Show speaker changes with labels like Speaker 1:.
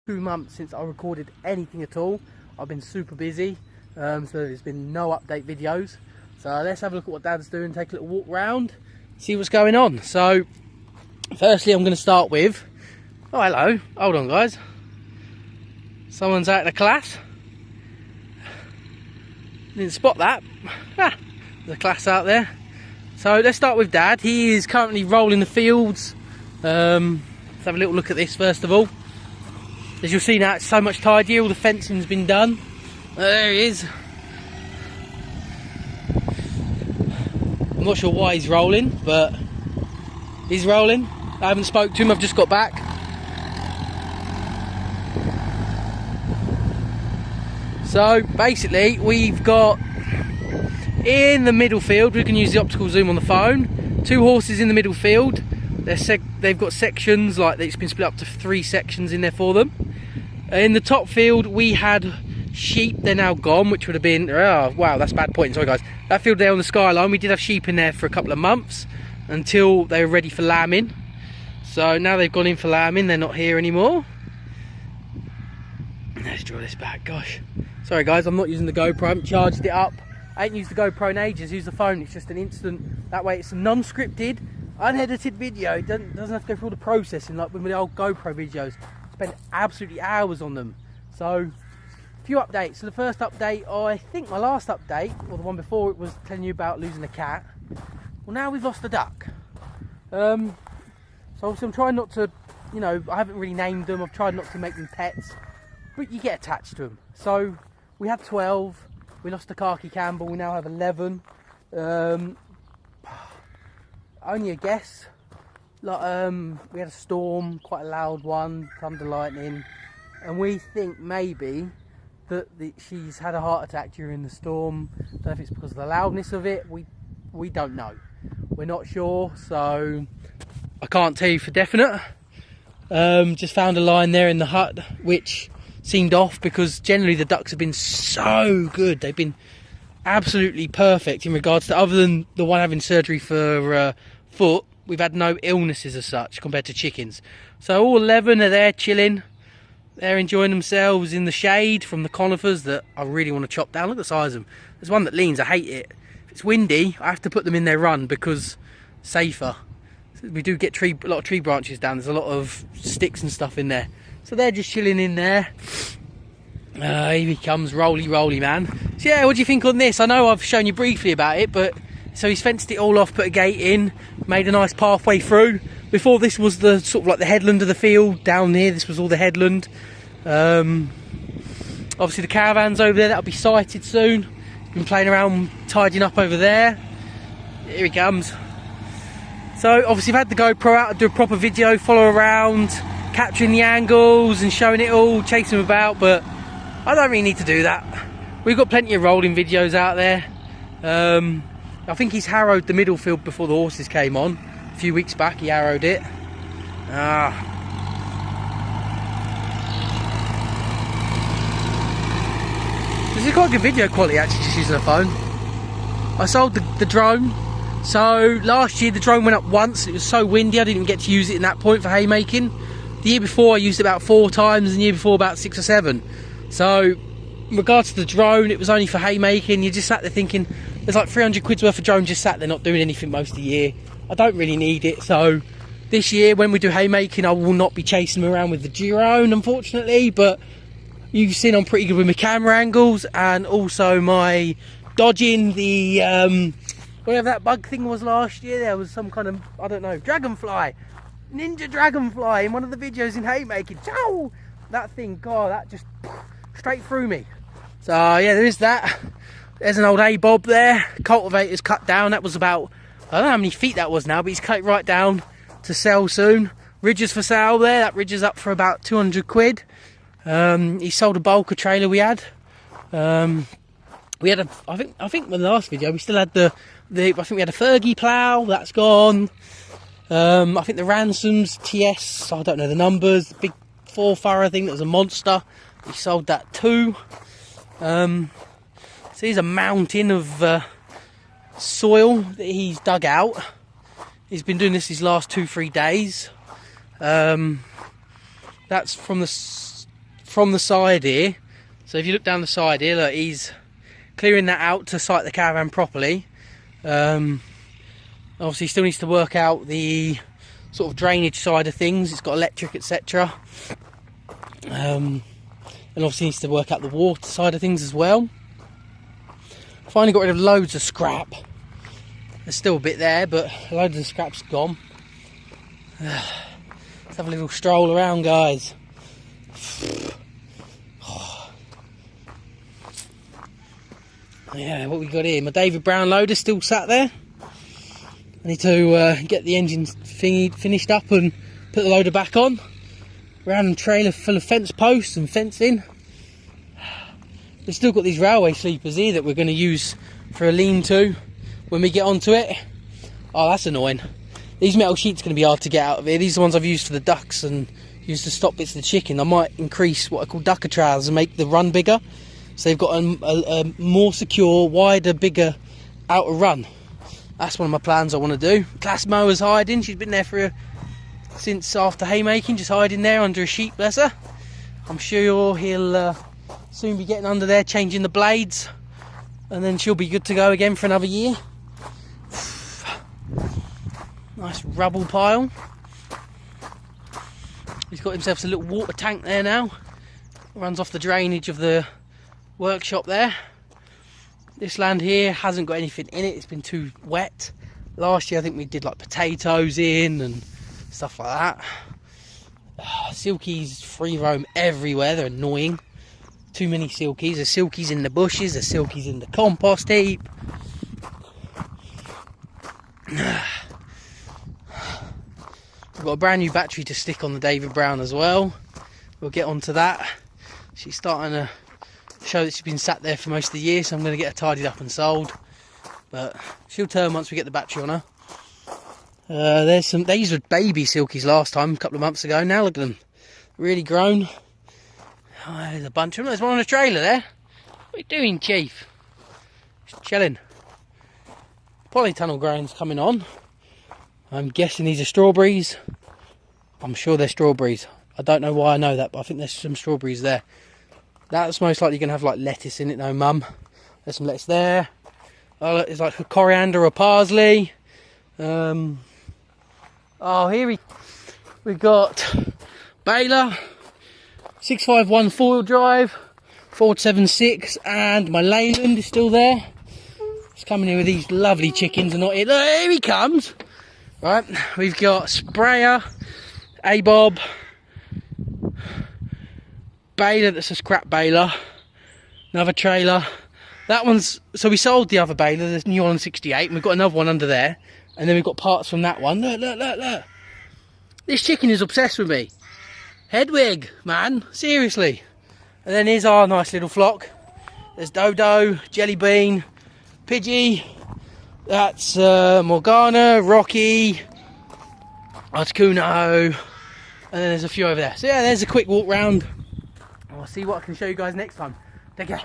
Speaker 1: 2 months since I recorded anything at all. I've been super busy, so there's been no update videos. So let's have a look at what Dad's doing, take a little walk round, see what's going on. So firstly I'm going to start with, oh hello, hold on guys, someone's out of class. Didn't spot that. There's a class out there. So let's start with Dad. He is currently rolling the fields. Let's have a little look at this first of all. As you'll see now, it's so much tidier, all the fencing's been done. There he is. I'm not sure why he's rolling, but he's rolling. I haven't spoke to him, I've just got back. So basically we've got, in the middle field, we can use the optical zoom on the phone, 2 horses in the middle field. They've got sections, like it's been split up to 3 sections in there for them. In the top field we had sheep, they're now gone, which would have been, oh wow, that's bad point, sorry guys. That field there on the skyline, we did have sheep in there for a couple of months until they were ready for lambing. So now they've gone in for lambing, they're not here anymore. Let's draw this back, gosh. Sorry guys, I'm not using the GoPro, I haven't charged it up. I ain't used the GoPro in ages, use the phone, it's just an instant, that way it's a non-scripted, unedited video. It doesn't have to go through all the processing like with the old GoPro videos. Spend absolutely hours on them. So a few updates. So the first update, I think my last update, or the one before it, was telling you about losing a cat. Well, now we've lost a duck. So obviously I'm trying not to, you know, I haven't really named them, I've tried not to make them pets, but you get attached to them. So we had 12, we lost to Khaki Campbell, we now have 11. Only a guess. Like, we had a storm, quite a loud one, thunder, lightning, and we think maybe that she's had a heart attack during the storm. Don't know if it's because of the loudness of it. We don't know. We're not sure, so I can't tell you for definite. Just found a line there in the hut which seemed off, because generally the ducks have been so good. They've been absolutely perfect in regards to, other than the one having surgery for foot, we've had no illnesses as such compared to chickens. So all 11 are there chilling. They're enjoying themselves in the shade from the conifers that I really want to chop down. Look at the size of them. There's one that leans, I hate it. If it's windy, I have to put them in their run because safer. We do get a lot of tree branches down. There's a lot of sticks and stuff in there. So they're just chilling in there. Here he comes, roly man. So yeah, what do you think on this? I know I've shown you briefly about it, but so he's fenced it all off, put a gate in, made a nice pathway through. Before, this was the sort of like the headland of the field. Down here, this was all the headland. Obviously the caravan's over there, that'll be sighted soon. Been playing around tidying up over there. Here he comes. So obviously I've had the GoPro out to do a proper video, follow around, capturing the angles and showing it all, chasing him about, but I don't really need to do that. We've got plenty of rolling videos out there. I think he's harrowed the middle field before the horses came on. A few weeks back he harrowed it. This is quite good video quality actually, just using a phone. I sold the drone. So last year the drone went up once, it was so windy I didn't even get to use it in that point for haymaking. The year before I used it about 4 times, and the year before about 6 or 7. So in regards to the drone, it was only for haymaking. You just sat there thinking, there's like 300 quid's worth of drone just sat there not doing anything most of the year. I don't really need it. So this year when we do haymaking, I will not be chasing them around with the drone, unfortunately, but you've seen I'm pretty good with my camera angles, and also my dodging the whatever that bug thing was last year. There was some kind of, I don't know, dragonfly, ninja dragonfly in one of the videos in haymaking. Chow! That thing, God, that just straight through me. So yeah, there is that. There's an old A-bob there, cultivator's cut down. That was about, I don't know how many feet that was now, but he's cut it right down to sell soon. Ridger's for sale there, that Ridger's up for about 200 quid. He sold a bulker trailer we had. We had I think in the last video we still had I think we had a Fergie plough, that's gone. I think the Ransoms TS, I don't know the numbers, the big 4-furrow thing that was a monster, we sold that too. So here's a mountain of soil that he's dug out. He's been doing this his last 2-3 days. That's from the from the side here. So if you look down the side here, look, he's clearing that out to site the caravan properly. Obviously still needs to work out the sort of drainage side of things. It's got electric, etc. And obviously needs to work out the water side of things as well. Finally got rid of loads of scrap. There's still a bit there, but a load of the scrap's gone. Let's have a little stroll around, guys. Yeah, what we got here? My David Brown loader still sat there. I need to get the engine thingy finished up and put the loader back on. Random trailer full of fence posts and fencing. We've still got these railway sleepers here that we're going to use for a lean-to when we get onto it. Oh, that's annoying. These metal sheets are going to be hard to get out of here. These are the ones I've used for the ducks and used to stop bits of the chicken. I might increase what I call ducker trails and make the run bigger. So they've got a more secure, wider, bigger outer run. That's one of my plans I want to do. Class mower's hiding. She's been there since after haymaking, just hiding there under a sheet, bless her. I'm sure he'll soon be getting under there, changing the blades, and then she'll be good to go again for another year. Nice rubble pile. He's got himself a little water tank there now. Runs off the drainage of the workshop there. This land here hasn't got anything in it. It's been too wet. Last year I think we did like potatoes in and stuff like that. Silkies free roam everywhere. They're annoying. Too many silkies. There's silkies in the bushes. There's silkies in the compost heap. I've got a brand new battery to stick on the David Brown as well. We'll get onto that. She's starting to show that she's been sat there for most of the year, so I'm going to get her tidied up and sold. But she'll turn once we get the battery on her. These were baby silkies last time, a couple of months ago. Now look at them, really grown. Oh, there's a bunch of them. There's one on a trailer there. What are you doing, Chief? Just chilling. Polytunnel growing's coming on. I'm guessing these are strawberries. I'm sure they're strawberries. I don't know why I know that, but I think there's some strawberries there. That's most likely going to have like lettuce in it, no mum. There's some lettuce there. Oh, look, it's like a coriander or parsley. Oh, here we got baler, 651 four-wheel drive, Ford 76, and my Leyland is still there. It's coming in with these lovely chickens and not here. Look, here he comes. Right, we've got sprayer, A-bob, baler, that's a scrap baler, another trailer. That one's, so we sold the other baler, the New Holland 68, and we've got another one under there. And then we've got parts from that one. Look, look, look, look. This chicken is obsessed with me. Hedwig, man, seriously. And then here's our nice little flock. There's Dodo, Jelly Bean, Pidgey. That's Morgana, Rocky, Articuno. And then there's a few over there. So yeah, there's a quick walk round. I'll see what I can show you guys next time. Take care.